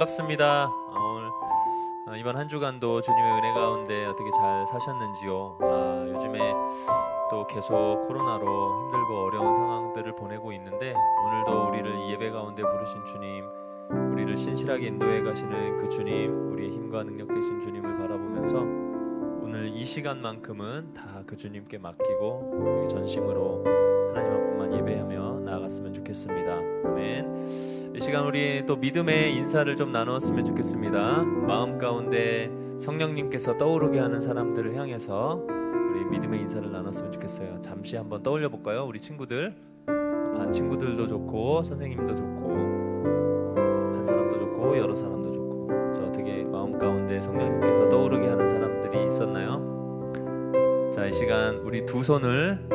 반갑습니다. 오늘 이번 한 주간도 주님의 은혜 가운데 어떻게 잘 사셨는지요? 요즘에 또 계속 코로나로 힘들고 어려운 상황들을 보내고 있는데 오늘도 우리를 이 예배 가운데 부르신 주님, 우리를 신실하게 인도해 가시는 그 주님, 우리의 힘과 능력 되신 주님을 바라보면서 오늘 이 시간만큼은 다 그 주님께 맡기고 우리 전심으로 하나님 앞에만 예배하며 나아갔으면 좋겠습니다. 아멘. 이 시간 우리 또 믿음의 인사를 좀 나누었으면 좋겠습니다. 마음 가운데 성령님께서 떠오르게 하는 사람들을 향해서 우리 믿음의 인사를 나눴으면 좋겠어요. 잠시 한번 떠올려 볼까요? 우리 친구들, 반 친구들도 좋고 선생님도 좋고 한 사람도 좋고 여러 사람도 좋고, 저 어떻게 마음 가운데 성령님께서 떠오르게 하는 사람들이 있었나요? 자, 이 시간 우리 두 손을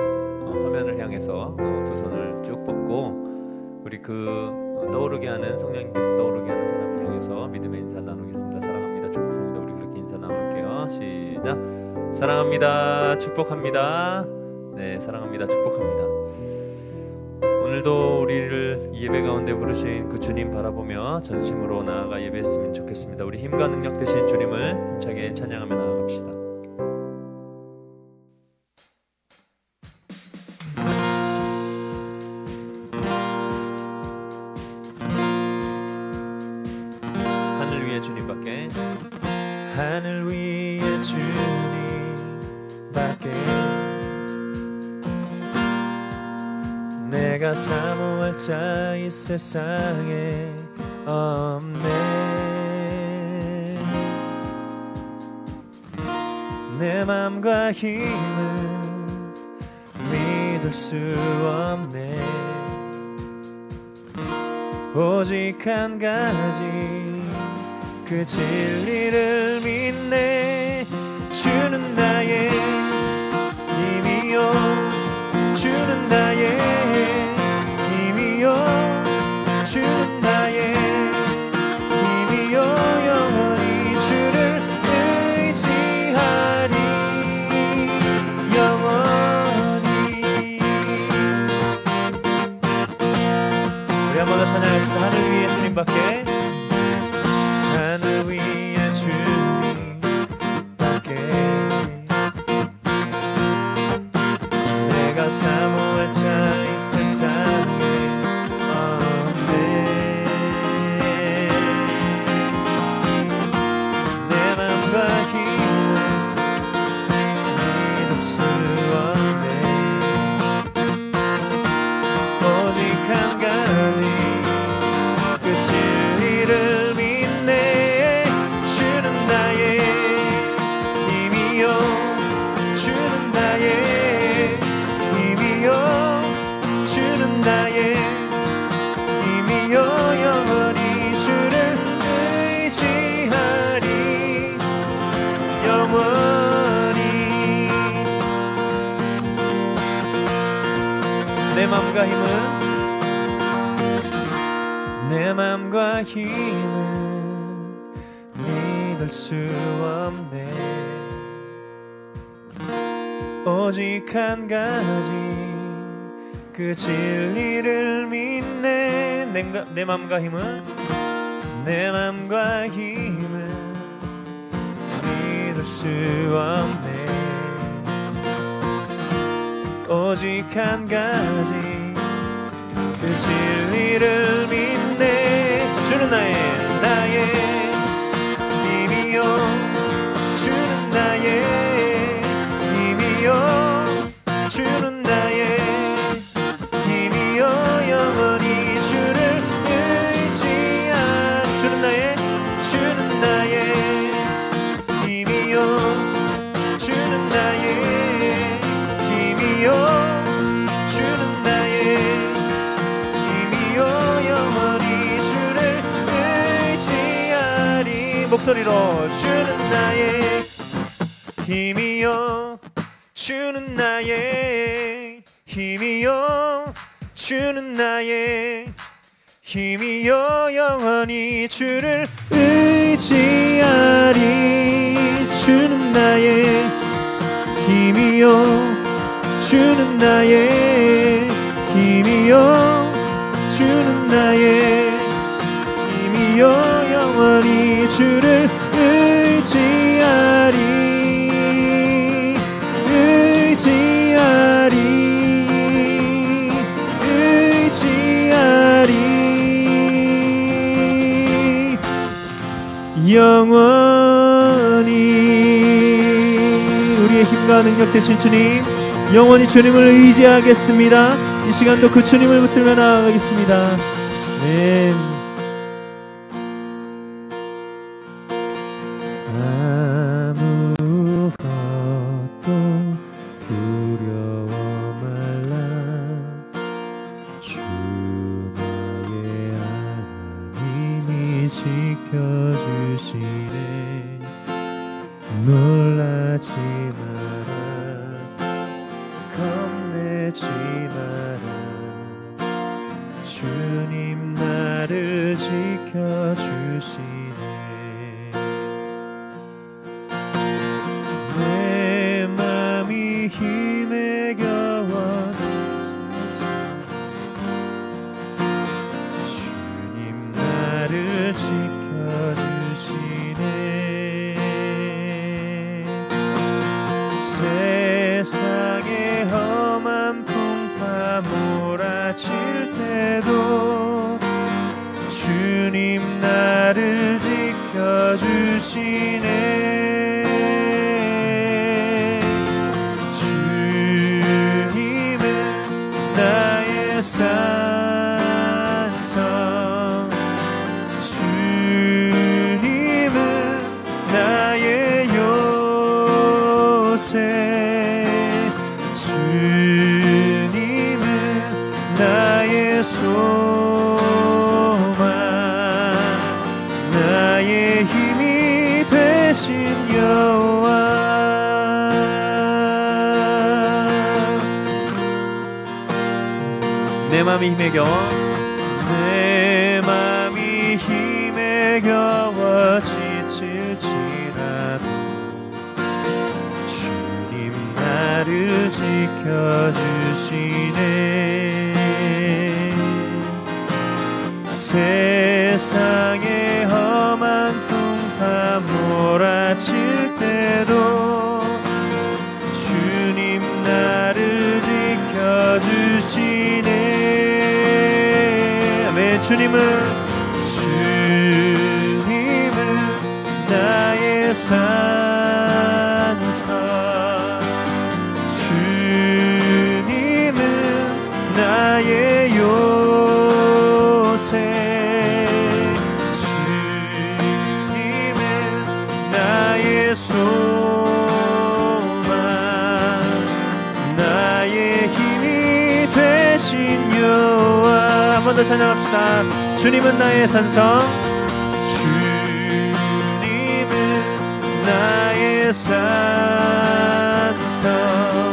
화면을 향해서 두 손을 쭉 뻗고 우리 그 떠오르게 하는 성령님께서 떠오르게 하는 사람을 향해서 믿음의 인사 나누겠습니다. 사랑합니다, 축복합니다. 우리 그렇게 인사 나눌게요. 시작. 사랑합니다, 축복합니다. 네, 사랑합니다, 축복합니다. 오늘도 우리를 예배 가운데 부르신 그 주님 바라보며 전심으로 나아가 예배했으면 좋겠습니다. 우리 힘과 능력 되신 주님을 힘차게 찬양하며 나아갑시다. 하늘 위에 주님밖에 내가 사모할 자 이 세상에 없네. 내 맘과 힘은 믿을 수 없네. 오직 한 가지 그 진리를 믿네. 주는 나의 힘이요, 주는 나의 힘이요, 주는 나의 힘이요, 영원히 주를 의지하리, 영원히. 우리 한 번 더 찬양합시다. 하늘 위에 주님밖에, 하늘 위에 주님밖에 내가 사모할 자 이 세상에 없네. 내 맘과 힘을 믿을 수 없네. 오직 한 가지 그 진리를 주는 나의 힘이요, 주는 나의 힘이요, 주는 나의 힘이요, 영원히 주를 의지하리, 영원히. 내 맘과 힘은, 내 맘과 힘은 믿을 수 없네. 오직 한 가지 그 진리를 믿네. 내 맘과 힘은, 내 맘과 힘은 믿을 수 없네. 오직 한 가지 그 진리를 믿네. 주는 나의 힘이요, 주는 나의 힘이요, 주는 나의 힘이요, 영원히 주를 의지하리. 주는 나의 힘이요, 주는 나의 힘이요, 주는 나의 힘이요, 영원히 주를 의지하리. 목소리로 주는 나의 힘이요, 주는 나의 힘이요, 주는 나의 힘이요, 영원히 주를 의지하리. 주는 나의 힘이요, 주는 나의 힘이요, 주는 나의 힘이요, 영원히 영원히 주를 의지하리 의지하리 의지하리 영원히 우리의 힘과 능력 되신 주님, 영원히 주님을 의지하겠습니다. 이 시간도 그 주님을 붙들며 나아가겠습니다. 아멘. 아무것도 두려워 말라. 주 나의 하나님이 지켜주시네. 놀라지 마라. 겁내지 마라. 주님 나를 지켜주시네. 내 맘이 힘에 겨워 주님 나를 지켜주시네. 세상의 험한 풍파 몰아칠 때도 주님 나를 지켜주시네. 주님은 나의 산성, 주님은 나의 요새, 주님은 나의 소망, 나의 힘이 되신 여호와. 내 맘이 힘에 겨워, 내 맘이 힘에 겨워 지칠지라도 주님 나를 지켜주시네. 세상의 험한 풍파 몰아칠 때도 주님 나를 지켜주시네. 아멘. 주님은 나의 산성, 주님은 나의 요새, 주님은 나의 소망, 나의 힘이 되신 여호와. 한 번 더 찬양합시다. 주님은 나의 산성, 주님은 나의 산성,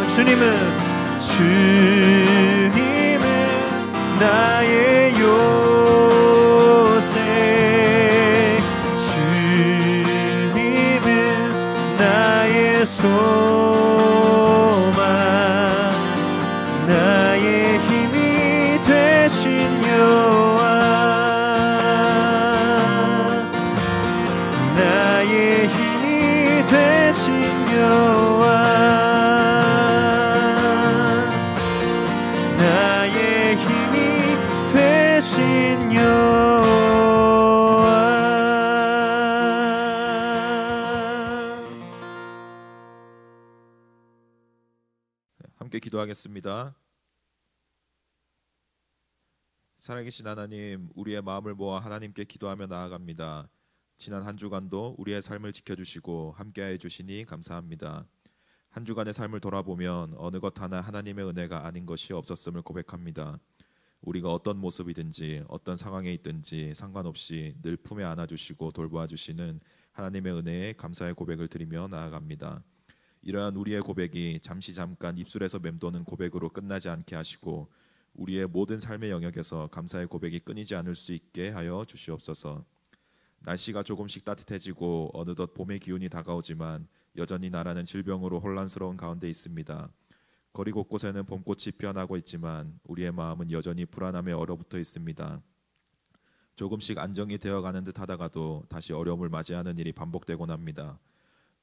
주님은 나의 요새, 주님은 나의 소망, 나의 힘이 되신 여호와. 나의 힘이 되신 여호와. 나의 힘이 되신 여호와. 함께 기도하겠습니다. 살아계신 하나님, 우리의 마음을 모아 하나님께 기도하며 나아갑니다. 지난 한 주간도 우리의 삶을 지켜주시고 함께해 주시니 감사합니다. 한 주간의 삶을 돌아보면 어느 것 하나 하나님의 은혜가 아닌 것이 없었음을 고백합니다. 우리가 어떤 모습이든지 어떤 상황에 있든지 상관없이 늘 품에 안아주시고 돌보아 주시는 하나님의 은혜에 감사의 고백을 드리며 나아갑니다. 이러한 우리의 고백이 잠깐 입술에서 맴도는 고백으로 끝나지 않게 하시고 우리의 모든 삶의 영역에서 감사의 고백이 끊이지 않을 수 있게 하여 주시옵소서. 날씨가 조금씩 따뜻해지고 어느덧 봄의 기운이 다가오지만 여전히 나라는 질병으로 혼란스러운 가운데 있습니다. 거리 곳곳에는 봄꽃이 피어나고 있지만 우리의 마음은 여전히 불안함에 얼어붙어 있습니다. 조금씩 안정이 되어가는 듯 하다가도 다시 어려움을 맞이하는 일이 반복되곤 합니다.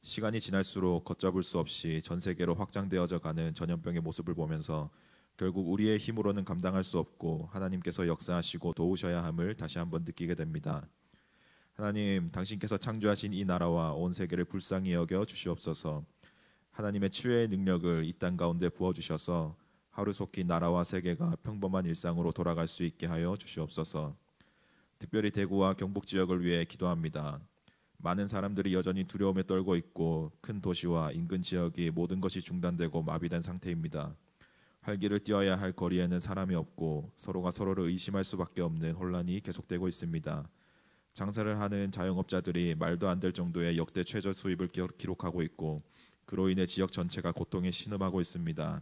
시간이 지날수록 걷잡을 수 없이 전 세계로 확장되어져 가는 전염병의 모습을 보면서 결국 우리의 힘으로는 감당할 수 없고 하나님께서 역사하시고 도우셔야 함을 다시 한번 느끼게 됩니다. 하나님, 당신께서 창조하신 이 나라와 온 세계를 불쌍히 여겨 주시옵소서. 하나님의 치유의 능력을 이 땅 가운데 부어주셔서 하루속히 나라와 세계가 평범한 일상으로 돌아갈 수 있게 하여 주시옵소서. 특별히 대구와 경북 지역을 위해 기도합니다. 많은 사람들이 여전히 두려움에 떨고 있고 큰 도시와 인근 지역이 모든 것이 중단되고 마비된 상태입니다. 활기를 띄어야 할 거리에는 사람이 없고 서로가 서로를 의심할 수밖에 없는 혼란이 계속되고 있습니다. 장사를 하는 자영업자들이 말도 안 될 정도의 역대 최저 수입을 기록하고 있고 그로 인해 지역 전체가 고통에 신음하고 있습니다.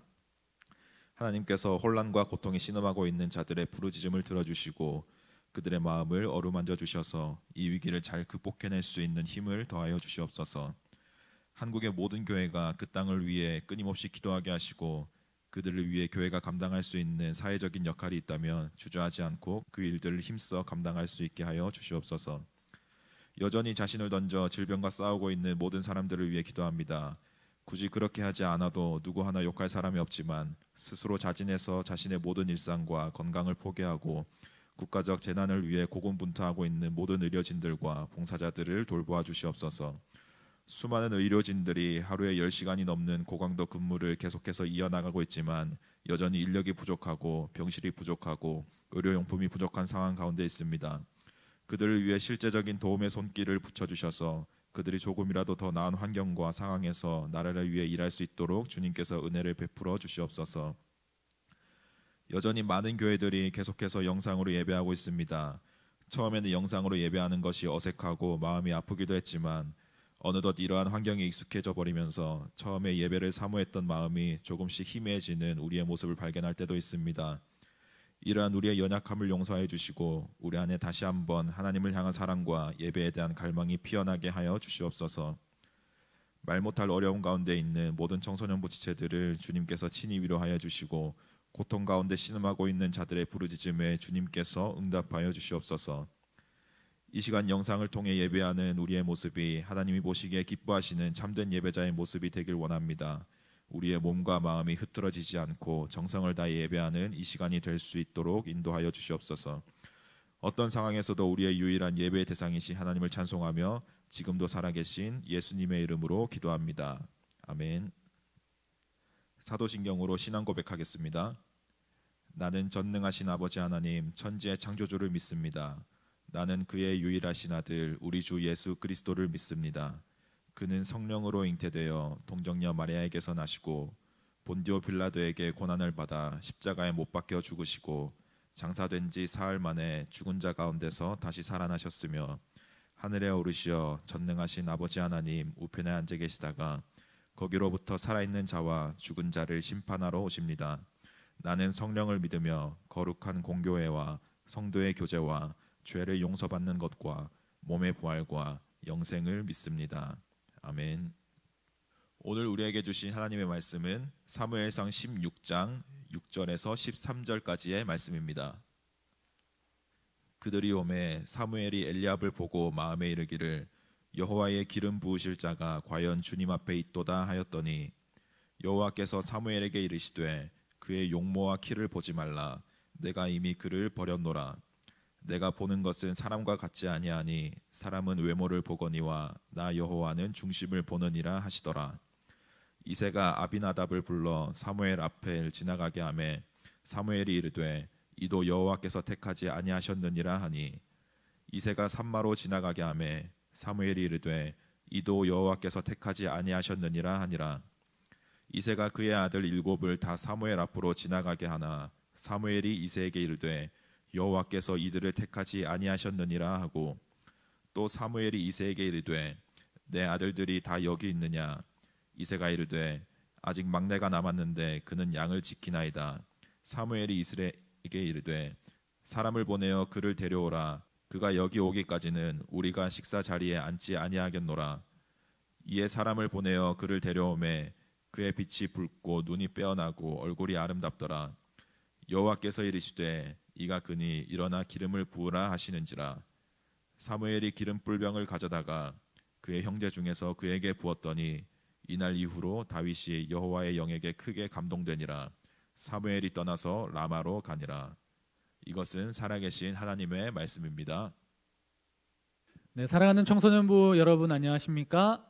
하나님께서 혼란과 고통에 신음하고 있는 자들의 부르짖음을 들어주시고 그들의 마음을 어루만져 주셔서 이 위기를 잘 극복해낼 수 있는 힘을 더하여 주시옵소서. 한국의 모든 교회가 그 땅을 위해 끊임없이 기도하게 하시고 그들을 위해 교회가 감당할 수 있는 사회적인 역할이 있다면 주저하지 않고 그 일들을 힘써 감당할 수 있게 하여 주시옵소서. 여전히 자신을 던져 질병과 싸우고 있는 모든 사람들을 위해 기도합니다. 굳이 그렇게 하지 않아도 누구 하나 욕할 사람이 없지만 스스로 자진해서 자신의 모든 일상과 건강을 포기하고 국가적 재난을 위해 고군분투하고 있는 모든 의료진들과 봉사자들을 돌보아 주시옵소서. 수많은 의료진들이 하루에 10시간이 넘는 고강도 근무를 계속해서 이어나가고 있지만 여전히 인력이 부족하고 병실이 부족하고 의료용품이 부족한 상황 가운데 있습니다. 그들을 위해 실제적인 도움의 손길을 붙여주셔서 그들이 조금이라도 더 나은 환경과 상황에서 나라를 위해 일할 수 있도록 주님께서 은혜를 베풀어 주시옵소서. 여전히 많은 교회들이 계속해서 영상으로 예배하고 있습니다. 처음에는 영상으로 예배하는 것이 어색하고 마음이 아프기도 했지만 어느덧 이러한 환경에 익숙해져 버리면서 처음에 예배를 사모했던 마음이 조금씩 희미해지는 우리의 모습을 발견할 때도 있습니다. 이러한 우리의 연약함을 용서해 주시고 우리 안에 다시 한번 하나님을 향한 사랑과 예배에 대한 갈망이 피어나게 하여 주시옵소서. 말 못할 어려움 가운데 있는 모든 청소년부 지체들을 주님께서 친히 위로하여 주시고 고통 가운데 신음하고 있는 자들의 부르짖음에 주님께서 응답하여 주시옵소서. 이 시간 영상을 통해 예배하는 우리의 모습이 하나님이 보시기에 기뻐하시는 참된 예배자의 모습이 되길 원합니다. 우리의 몸과 마음이 흐트러지지 않고 정성을 다해 예배하는 이 시간이 될 수 있도록 인도하여 주시옵소서. 어떤 상황에서도 우리의 유일한 예배의 대상이신 하나님을 찬송하며 지금도 살아계신 예수님의 이름으로 기도합니다. 아멘. 사도신경으로 신앙 고백하겠습니다. 나는 전능하신 아버지 하나님 천지의 창조주를 믿습니다. 나는 그의 유일하신 아들 우리 주 예수 그리스도를 믿습니다. 그는 성령으로 잉태되어 동정녀 마리아에게서 나시고 본디오 빌라도에게 고난을 받아 십자가에 못 박혀 죽으시고 장사된 지 사흘 만에 죽은 자 가운데서 다시 살아나셨으며 하늘에 오르시어 전능하신 아버지 하나님 우편에 앉아 계시다가 거기로부터 살아있는 자와 죽은 자를 심판하러 오십니다. 나는 성령을 믿으며 거룩한 공교회와 성도의 교제와 죄를 용서받는 것과 몸의 부활과 영생을 믿습니다. 아멘. 오늘 우리에게 주신 하나님의 말씀은 사무엘상 16장 6절에서 13절까지의 말씀입니다. 그들이 오매 사무엘이 엘리압을 보고 마음에 이르기를 여호와의 기름 부으실 자가 과연 주님 앞에 있도다 하였더니 여호와께서 사무엘에게 이르시되 그의 용모와 키를 보지 말라. 내가 이미 그를 버렸노라. 내가 보는 것은 사람과 같지 아니하니 사람은 외모를 보거니와 나 여호와는 중심을 보느니라 하시더라. 이새가 아비나답을 불러 사무엘 앞을 지나가게 하매 사무엘이 이르되 이도 여호와께서 택하지 아니하셨느니라 하니 이새가 산마로 지나가게 하매 사무엘이 이르되 이도 여호와께서 택하지 아니하셨느니라 하니라. 이새가 그의 아들 7을 다 사무엘 앞으로 지나가게 하나 사무엘이 이새에게 이르되 여호와께서 이들을 택하지 아니하셨느니라 하고 또 사무엘이 이새에게 이르되 내 아들들이 다 여기 있느냐. 이새가 이르되 아직 막내가 남았는데 그는 양을 지키나이다. 사무엘이 이스라엘에게 이르되 사람을 보내어 그를 데려오라. 그가 여기 오기까지는 우리가 식사 자리에 앉지 아니하겠노라. 이에 사람을 보내어 그를 데려오매 그의 빛이 붉고 눈이 빼어나고 얼굴이 아름답더라. 여호와께서 이르시되 이가 그니 일어나 기름을 부으라 하시는지라. 사무엘이 기름 뿔병을 가져다가 그의 형제 중에서 그에게 부었더니 이날 이후로 다윗이 여호와의 영에게 크게 감동되니라. 사무엘이 떠나서 라마로 가니라. 이것은 살아계신 하나님의 말씀입니다. 네, 사랑하는 청소년부 여러분 안녕하십니까?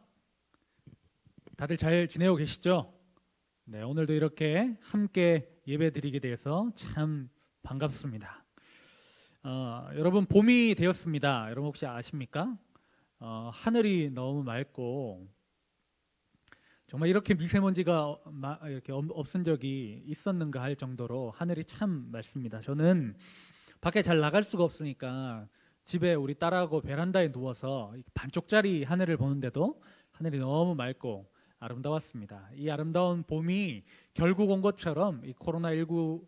다들 잘 지내고 계시죠? 네, 오늘도 이렇게 함께 예배드리게 돼서 참 반갑습니다. 여러분 봄이 되었습니다. 여러분 혹시 아십니까? 하늘이 너무 맑고 정말 이렇게 미세먼지가 이렇게 없은 적이 있었는가 할 정도로 하늘이 참 맑습니다. 저는 밖에 잘 나갈 수가 없으니까 집에 우리 딸하고 베란다에 누워서 반쪽짜리 하늘을 보는데도 하늘이 너무 맑고 아름다웠습니다. 이 아름다운 봄이 결국 온 것처럼 이 코로나19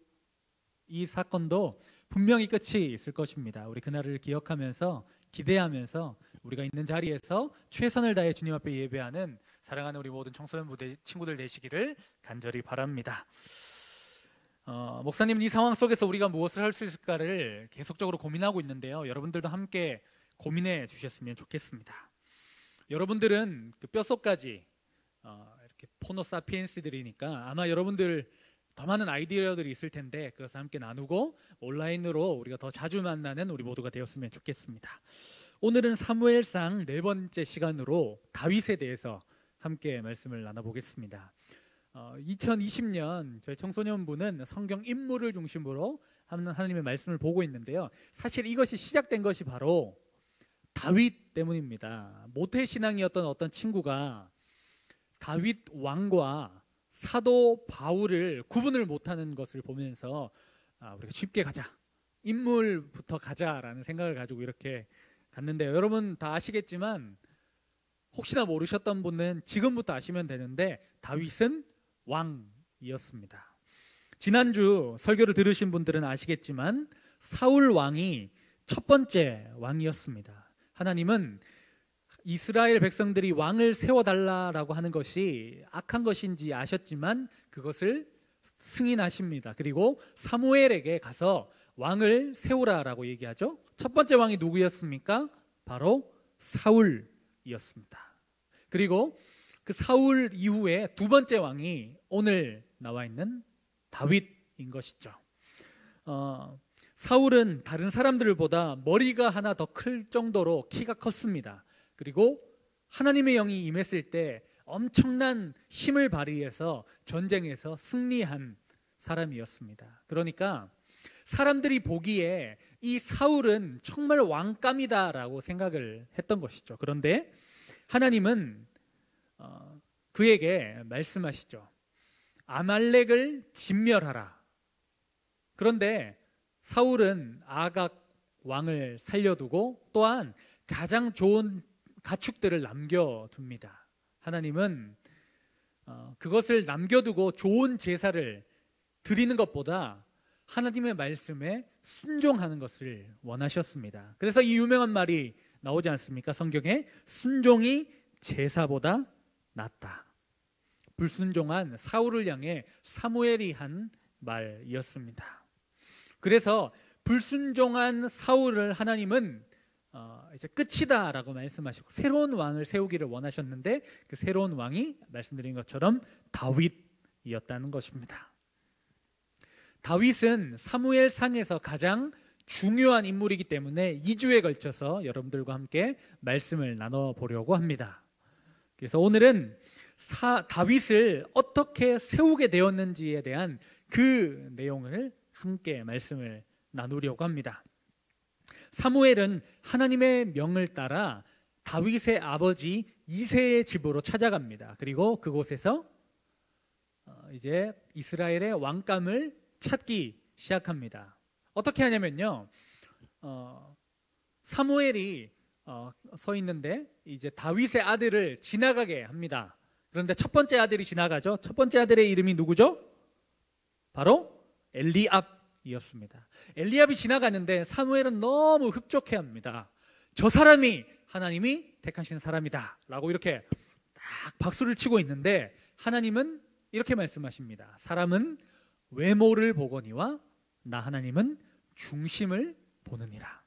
이 사건도 분명히 끝이 있을 것입니다. 우리 그날을 기억하면서 기대하면서 우리가 있는 자리에서 최선을 다해 주님 앞에 예배하는 사랑하는 우리 모든 청소년 친구들 되시기를 간절히 바랍니다. 목사님, 이 상황 속에서 우리가 무엇을 할 수 있을까를 계속적으로 고민하고 있는데요. 여러분들도 함께 고민해 주셨으면 좋겠습니다. 여러분들은 그 뼛속까지 이렇게 포노사피엔스들이니까 아마 여러분들 더 많은 아이디어들이 있을 텐데 그것을 함께 나누고 온라인으로 우리가 더 자주 만나는 우리 모두가 되었으면 좋겠습니다. 오늘은 사무엘상 4번째 시간으로 다윗에 대해서 함께 말씀을 나눠보겠습니다. 2020년 저희 청소년부는 성경 인물을 중심으로 하나님의 말씀을 보고 있는데요. 사실 이것이 시작된 것이 바로 다윗 때문입니다. 모태신앙이었던 어떤 친구가 다윗 왕과 사도 바울을 구분을 못하는 것을 보면서 우리가 쉽게 가자, 인물부터 가자라는 생각을 가지고 이렇게 갔는데요. 여러분 다 아시겠지만 혹시나 모르셨던 분은 지금부터 아시면 되는데 다윗은 왕이었습니다. 지난주 설교를 들으신 분들은 아시겠지만 사울 왕이 첫 번째 왕이었습니다. 하나님은 이스라엘 백성들이 왕을 세워달라고 하는 것이 악한 것인지 아셨지만 그것을 승인하십니다. 그리고 사무엘에게 가서 왕을 세우라라고 얘기하죠. 첫 번째 왕이 누구였습니까? 바로 사울이었습니다. 그리고 그 사울 이후에 두 번째 왕이 오늘 나와 있는 다윗인 것이죠. 사울은 다른 사람들보다 머리가 하나 더 클 정도로 키가 컸습니다. 그리고 하나님의 영이 임했을 때 엄청난 힘을 발휘해서 전쟁에서 승리한 사람이었습니다. 그러니까 사람들이 보기에 이 사울은 정말 왕감이다라고 생각을 했던 것이죠. 그런데 하나님은 그에게 말씀하시죠. 아말렉을 진멸하라. 그런데 사울은 아각 왕을 살려두고 또한 가장 좋은 가축들을 남겨둡니다. 하나님은 그것을 남겨두고 좋은 제사를 드리는 것보다 하나님의 말씀에 순종하는 것을 원하셨습니다. 그래서 이 유명한 말이 나오지 않습니까? 성경에 순종이 제사보다 낫다. 불순종한 사울을 향해 사무엘이 한 말이었습니다. 그래서 불순종한 사울을 하나님은 이제 끝이다라고 말씀하시고 새로운 왕을 세우기를 원하셨는데 그 새로운 왕이 말씀드린 것처럼 다윗이었다는 것입니다. 다윗은 사무엘상에서 가장 중요한 인물이기 때문에 2주에 걸쳐서 여러분들과 함께 말씀을 나눠보려고 합니다. 그래서 오늘은 다윗을 어떻게 세우게 되었는지에 대한 그 내용을 함께 말씀을 나누려고 합니다. 사무엘은 하나님의 명을 따라 다윗의 아버지 이새의 집으로 찾아갑니다. 그리고 그곳에서 이제 이스라엘의 왕감을 찾기 시작합니다. 어떻게 하냐면요, 사무엘이 서 있는데 이제 다윗의 아들을 지나가게 합니다. 그런데 첫 번째 아들이 지나가죠. 첫 번째 아들의 이름이 누구죠? 바로 엘리압이었습니다. 엘리압이 지나가는데 사무엘은 너무 흡족해합니다. 저 사람이 하나님이 택하신 사람이다 라고 이렇게 딱 박수를 치고 있는데 하나님은 이렇게 말씀하십니다. 사람은 외모를 보거니와 나 하나님은 중심을 보느니라.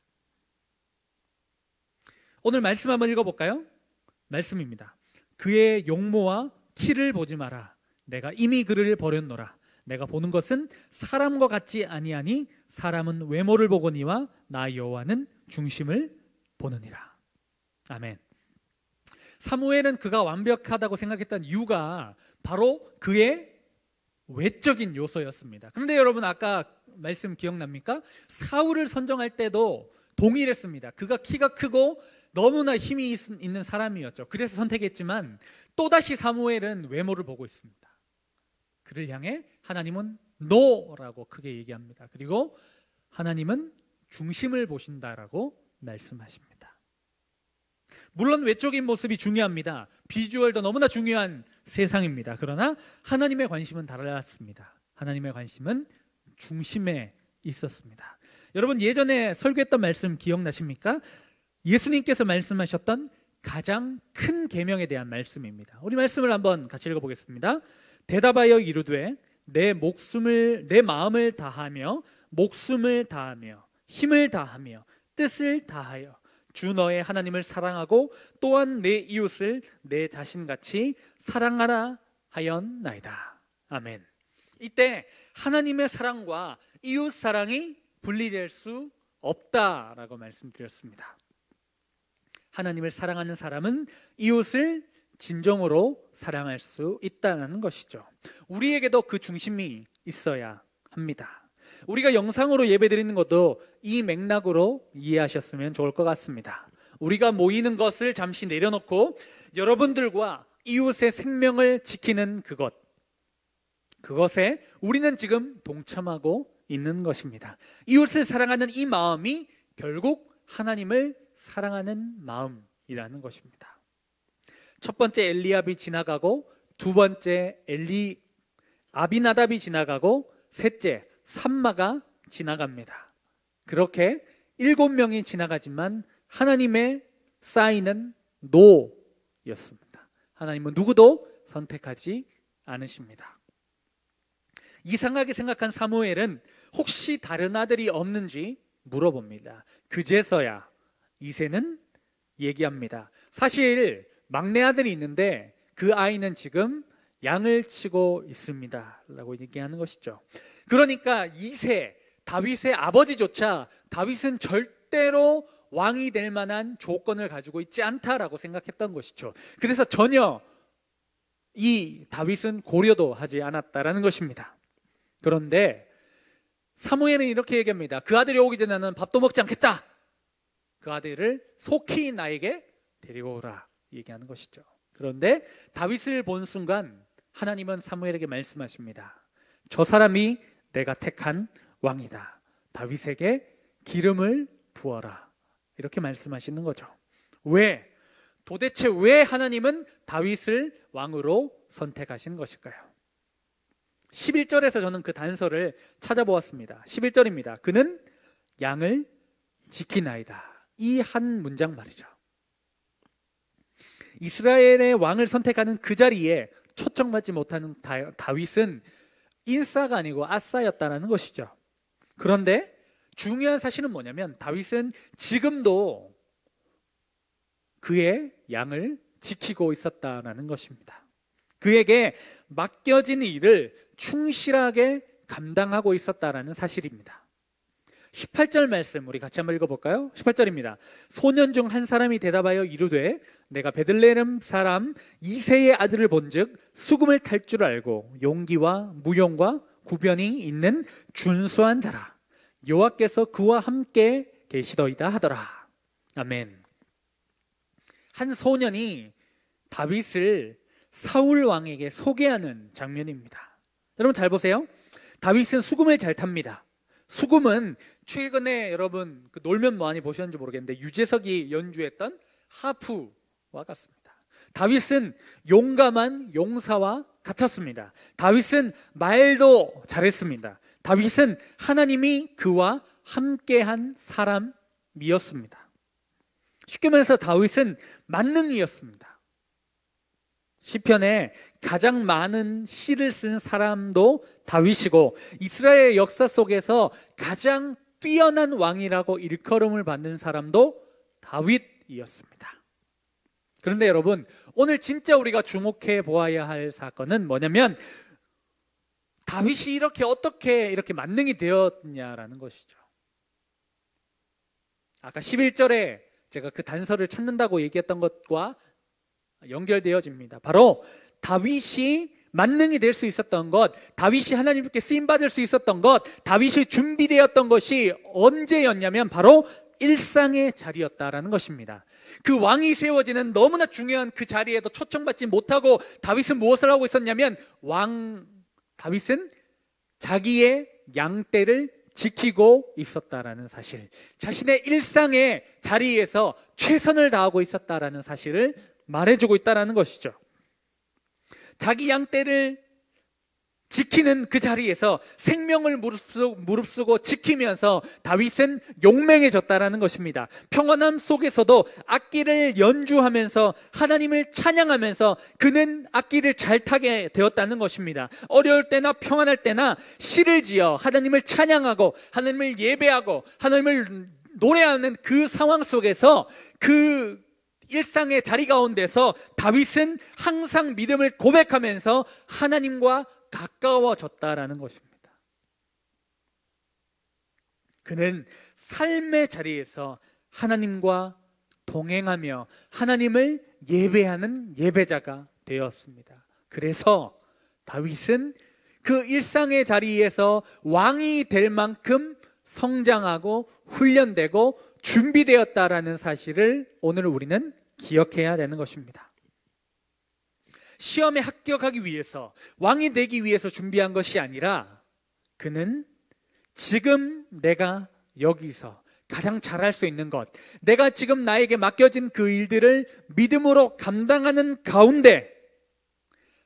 오늘 말씀 한번 읽어볼까요? 말씀입니다. 그의 용모와 키를 보지 마라. 내가 이미 그를 버렸노라. 내가 보는 것은 사람과 같지 아니하니 사람은 외모를 보거니와 나 여호와는 중심을 보느니라. 아멘. 사무엘은 그가 완벽하다고 생각했던 이유가 바로 그의 외적인 요소였습니다. 그런데 여러분 아까 말씀 기억납니까? 사울을 선정할 때도 동일했습니다. 그가 키가 크고 너무나 힘이 있는 사람이었죠. 그래서 선택했지만 또다시 사무엘은 외모를 보고 있습니다. 그를 향해 하나님은 노라고 크게 얘기합니다. 그리고 하나님은 중심을 보신다라고 말씀하십니다. 물론 외적인 모습이 중요합니다. 비주얼도 너무나 중요한 세상입니다. 그러나 하나님의 관심은 달랐습니다. 하나님의 관심은 중심에 있었습니다. 여러분 예전에 설교했던 말씀 기억나십니까? 예수님께서 말씀하셨던 가장 큰 계명에 대한 말씀입니다. 우리 말씀을 한번 같이 읽어보겠습니다. 대답하여 이르되 내 마음을 다하며 목숨을 다하며 힘을 다하며 뜻을 다하여 주 너의 하나님을 사랑하고 또한 내 이웃을 내 자신같이 사랑하라 하였나이다. 아멘. 이때 하나님의 사랑과 이웃 사랑이 분리될 수 없다라고 말씀드렸습니다. 하나님을 사랑하는 사람은 이웃을 진정으로 사랑할 수 있다는 것이죠. 우리에게도 그 중심이 있어야 합니다. 우리가 영상으로 예배드리는 것도 이 맥락으로 이해하셨으면 좋을 것 같습니다. 우리가 모이는 것을 잠시 내려놓고 여러분들과 이웃의 생명을 지키는 그것에 우리는 지금 동참하고 있는 것입니다. 이웃을 사랑하는 이 마음이 결국 하나님을 사랑하는 마음이라는 것입니다. 첫 번째 엘리압이 지나가고 두 번째 아비나답이 지나가고 셋째 삼마가 지나갑니다. 그렇게 7명이 지나가지만 하나님의 사인은 노였습니다. 하나님은 누구도 선택하지 않으십니다. 이상하게 생각한 사무엘은 혹시 다른 아들이 없는지 물어봅니다. 그제서야 이새는 얘기합니다. 사실 막내 아들이 있는데 그 아이는 지금 양을 치고 있습니다 라고 얘기하는 것이죠. 그러니까 이새 다윗의 아버지조차 다윗은 절대로 왕이 될 만한 조건을 가지고 있지 않다라고 생각했던 것이죠. 그래서 전혀 이 다윗은 고려도 하지 않았다라는 것입니다. 그런데 사무엘은 이렇게 얘기합니다. 그 아들이 오기 전에 나는 밥도 먹지 않겠다. 그 아들을 속히 나에게 데리고 오라 얘기하는 것이죠. 그런데 다윗을 본 순간 하나님은 사무엘에게 말씀하십니다. 저 사람이 내가 택한 왕이다. 다윗에게 기름을 부어라. 이렇게 말씀하시는 거죠. 도대체 왜 하나님은 다윗을 왕으로 선택하신 것일까요? 11절에서 저는 그 단서를 찾아보았습니다. 11절입니다. 그는 양을 지키나이다. 이 한 문장 말이죠. 이스라엘의 왕을 선택하는 그 자리에 초청받지 못하는 다윗은 인싸가 아니고 아싸였다는 것이죠. 그런데 중요한 사실은 뭐냐면 다윗은 지금도 그의 양을 지키고 있었다는 것입니다. 그에게 맡겨진 일을 충실하게 감당하고 있었다는 사실입니다. 18절 말씀 우리 같이 한번 읽어볼까요? 18절입니다. 소년 중 한 사람이 대답하여 이르되 내가 베들레헴 사람 이새의 아들을 본즉 수금을 탈 줄 알고 용기와 무용과 구변이 있는 준수한 자라. 여호와께서 그와 함께 계시더이다 하더라. 아멘. 한 소년이 다윗을 사울 왕에게 소개하는 장면입니다. 여러분 잘 보세요. 다윗은 수금을 잘 탑니다. 수금은 최근에 여러분 놀면 많이 보셨는지 모르겠는데 유재석이 연주했던 하프와 같습니다. 다윗은 용감한 용사와 같았습니다. 다윗은 말도 잘했습니다. 다윗은 하나님이 그와 함께한 사람이었습니다. 쉽게 말해서 다윗은 만능이었습니다. 시편에 가장 많은 시를 쓴 사람도 다윗이고 이스라엘 역사 속에서 가장 뛰어난 왕이라고 일컬음을 받는 사람도 다윗이었습니다. 그런데 여러분, 오늘 진짜 우리가 주목해 보아야 할 사건은 뭐냐면 다윗이 어떻게 이렇게 만능이 되었냐라는 것이죠. 아까 11절에 제가 그 단서를 찾는다고 얘기했던 것과 연결되어집니다. 바로 다윗이 만능이 될 수 있었던 것, 다윗이 하나님께 쓰임받을 수 있었던 것, 다윗이 준비되었던 것이 언제였냐면 바로 일상의 자리였다라는 것입니다. 그 왕이 세워지는 너무나 중요한 그 자리에도 초청받지 못하고 다윗은 무엇을 하고 있었냐면 다윗은 자기의 양떼를 지키고 있었다라는 사실, 자신의 일상의 자리에서 최선을 다하고 있었다라는 사실을 말해주고 있다라는 것이죠. 자기 양떼를 지키는 그 자리에서 생명을 무릅쓰고 지키면서 다윗은 용맹해졌다라는 것입니다. 평안함 속에서도 악기를 연주하면서 하나님을 찬양하면서 그는 악기를 잘 타게 되었다는 것입니다. 어려울 때나 평안할 때나 시를 지어 하나님을 찬양하고 하나님을 예배하고 하나님을 노래하는 그 상황 속에서 그 일상의 자리 가운데서 다윗은 항상 믿음을 고백하면서 하나님과 가까워졌다라는 것입니다. 그는 삶의 자리에서 하나님과 동행하며 하나님을 예배하는 예배자가 되었습니다. 그래서 다윗은 그 일상의 자리에서 왕이 될 만큼 성장하고 훈련되고 준비되었다라는 사실을 오늘 우리는 기억해야 되는 것입니다. 시험에 합격하기 위해서, 왕이 되기 위해서 준비한 것이 아니라 그는 지금 내가 여기서 가장 잘할 수 있는 것, 내가 지금 나에게 맡겨진 그 일들을 믿음으로 감당하는 가운데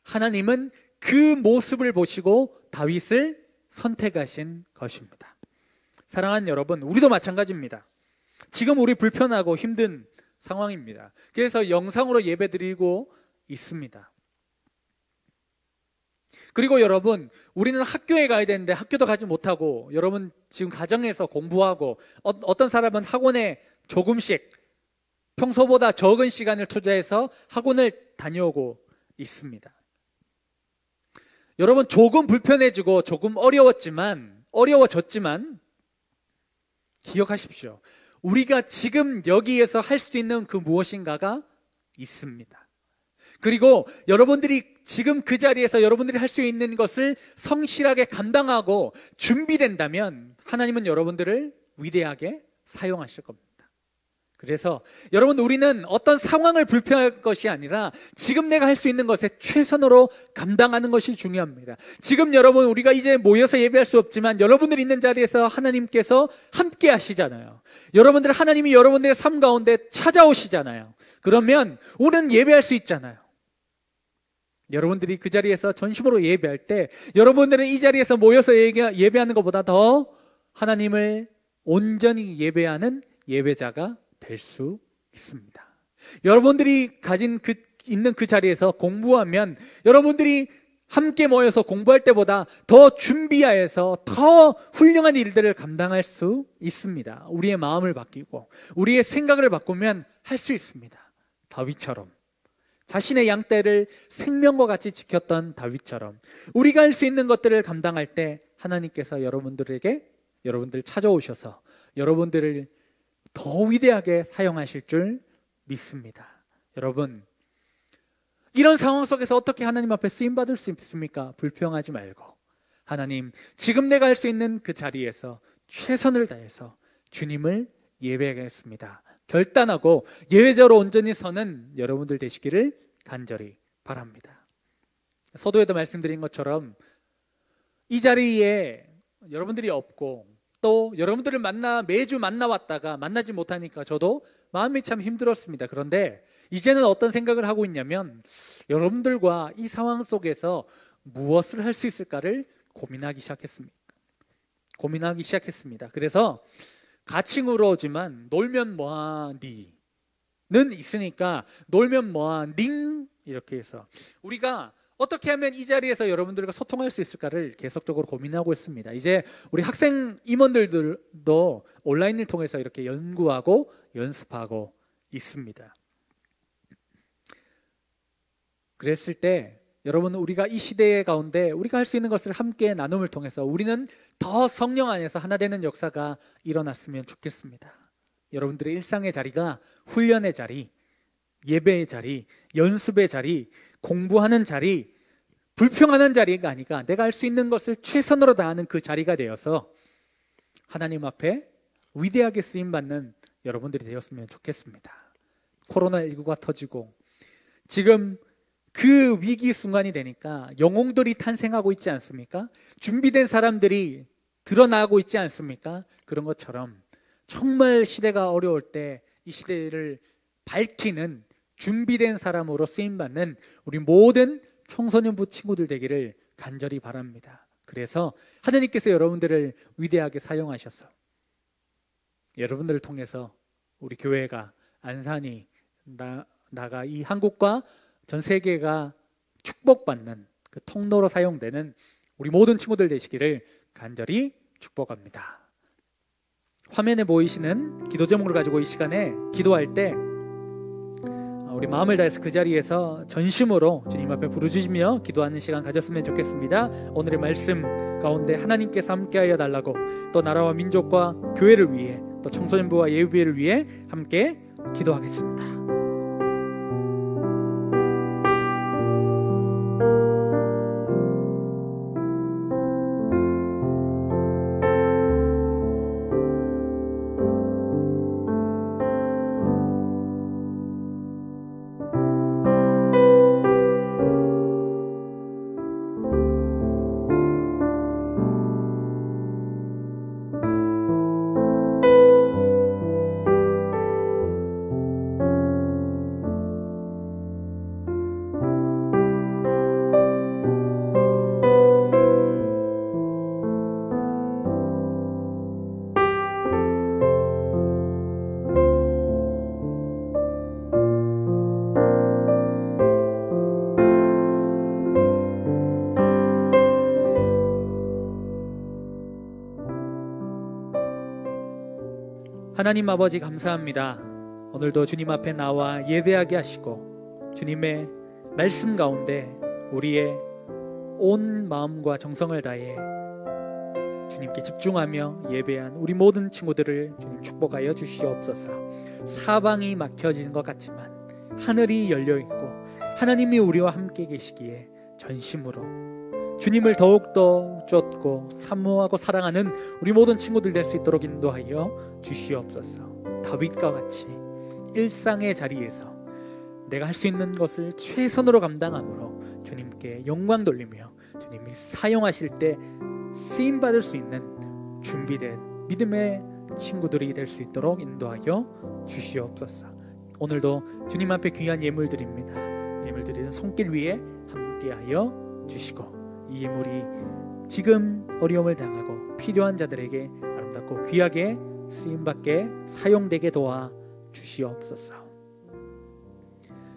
하나님은 그 모습을 보시고 다윗을 선택하신 것입니다. 사랑하는 여러분, 우리도 마찬가지입니다. 지금 우리 불편하고 힘든 상황입니다. 그래서 영상으로 예배드리고 있습니다. 그리고 여러분, 우리는 학교에 가야 되는데 학교도 가지 못하고, 여러분 지금 가정에서 공부하고, 어떤 사람은 학원에 조금씩 평소보다 적은 시간을 투자해서 학원을 다녀오고 있습니다. 여러분, 조금 불편해지고 조금 어려워졌지만 기억하십시오. 우리가 지금 여기에서 할 수 있는 그 무엇인가가 있습니다. 그리고 여러분들이 지금 그 자리에서 여러분들이 할 수 있는 것을 성실하게 감당하고 준비된다면 하나님은 여러분들을 위대하게 사용하실 겁니다. 그래서 여러분, 우리는 어떤 상황을 불편할 것이 아니라 지금 내가 할 수 있는 것에 최선으로 감당하는 것이 중요합니다. 지금 여러분, 우리가 이제 모여서 예배할 수 없지만 여러분들 있는 자리에서 하나님께서 함께 하시잖아요. 하나님이 여러분들의 삶 가운데 찾아오시잖아요. 그러면 우리는 예배할 수 있잖아요. 여러분들이 그 자리에서 전심으로 예배할 때 여러분들은 이 자리에서 모여서 예배하는 것보다 더 하나님을 온전히 예배하는 예배자가 될 수 있습니다. 여러분들이 있는 그 자리에서 공부하면 여러분들이 함께 모여서 공부할 때보다 더 준비하여서 더 훌륭한 일들을 감당할 수 있습니다. 우리의 마음을 바뀌고 우리의 생각을 바꾸면 할 수 있습니다. 다윗처럼, 자신의 양떼를 생명과 같이 지켰던 다윗처럼 우리가 할 수 있는 것들을 감당할 때 하나님께서 여러분들 찾아오셔서 여러분들을 더 위대하게 사용하실 줄 믿습니다. 여러분, 이런 상황 속에서 어떻게 하나님 앞에 쓰임받을 수 있습니까? 불평하지 말고 하나님, 지금 내가 할 수 있는 그 자리에서 최선을 다해서 주님을 예배하겠습니다. 결단하고 예배자로 온전히 서는 여러분들 되시기를 간절히 바랍니다. 서두에도 말씀드린 것처럼 이 자리에 여러분들이 없고 또 여러분들을 매주 만나왔다가 만나지 못하니까 저도 마음이 참 힘들었습니다. 그런데 이제는 어떤 생각을 하고 있냐면 여러분들과 이 상황 속에서 무엇을 할 수 있을까를 고민하기 시작했습니다. 그래서 가칭으로지만 놀면 뭐하니는 있으니까 놀면 뭐하닝 이렇게 해서 우리가 어떻게 하면 이 자리에서 여러분들과 소통할 수 있을까를 계속적으로 고민하고 있습니다. 이제 우리 학생 임원들도 온라인을 통해서 이렇게 연구하고 연습하고 있습니다. 그랬을 때 여러분, 우리가 이 시대 가운데 우리가 할 수 있는 것을 함께 나눔을 통해서 우리는 더 성령 안에서 하나 되는 역사가 일어났으면 좋겠습니다. 여러분들의 일상의 자리가 훈련의 자리, 예배의 자리, 연습의 자리, 공부하는 자리, 불평하는 자리가 아니라 내가 할 수 있는 것을 최선으로 다하는 그 자리가 되어서 하나님 앞에 위대하게 쓰임받는 여러분들이 되었으면 좋겠습니다. 코로나19가 터지고 지금 그 위기 순간이 되니까 영웅들이 탄생하고 있지 않습니까? 준비된 사람들이 드러나고 있지 않습니까? 그런 것처럼 정말 시대가 어려울 때 이 시대를 밝히는 준비된 사람으로 쓰임받는 우리 모든 청소년부 친구들 되기를 간절히 바랍니다. 그래서 하나님께서 여러분들을 위대하게 사용하셔서 여러분들을 통해서 우리 교회가, 안산이, 나가 이 한국과 전 세계가 축복받는 그 통로로 사용되는 우리 모든 친구들 되시기를 간절히 축복합니다. 화면에 보이시는 기도 제목을 가지고 이 시간에 기도할 때 우리 마음을 다해서 그 자리에서 전심으로 주님 앞에 부르짖으며 기도하는 시간 가졌으면 좋겠습니다. 오늘의 말씀 가운데 하나님께서 함께하여 달라고, 또 나라와 민족과 교회를 위해, 또 청소년부와 예비를 위해 함께 기도하겠습니다. 하나님 아버지, 감사합니다. 오늘도 주님 앞에 나와 예배하게 하시고 주님의 말씀 가운데 우리의 온 마음과 정성을 다해 주님께 집중하며 예배한 우리 모든 친구들을 주님 축복하여 주시옵소서. 사방이 막혀진 것 같지만 하늘이 열려있고 하나님이 우리와 함께 계시기에 전심으로 주님을 더욱더 쫓고 사모하고 사랑하는 우리 모든 친구들 될 수 있도록 인도하여 주시옵소서. 다윗과 같이 일상의 자리에서 내가 할 수 있는 것을 최선으로 감당함으로 주님께 영광 돌리며 주님이 사용하실 때 쓰임받을 수 있는 준비된 믿음의 친구들이 될 수 있도록 인도하여 주시옵소서. 오늘도 주님 앞에 귀한 예물 드립니다. 예물 드리는 손길 위에 함께하여 주시고 이 예물이 지금 어려움을 당하고 필요한 자들에게 아름답고 귀하게 쓰임받게 사용되게 도와 주시옵소서.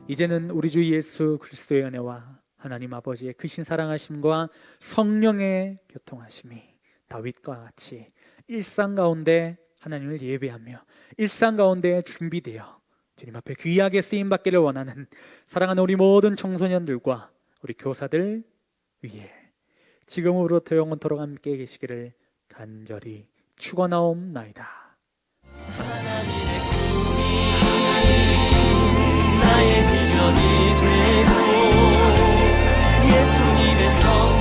이제는 우리 주 예수 그리스도의 은혜와 하나님 아버지의 크신 사랑하심과 성령의 교통하심이 다윗과 같이 일상 가운데 하나님을 예배하며 일상 가운데 준비되어 주님 앞에 귀하게 쓰임받기를 원하는 사랑하는 우리 모든 청소년들과 우리 교사들 위해 지금으로부터 영원토록 함께 계시기를 간절히 축원하옵나이다. 하나님의 꿈이 나의 비전이 되고 예수님의 성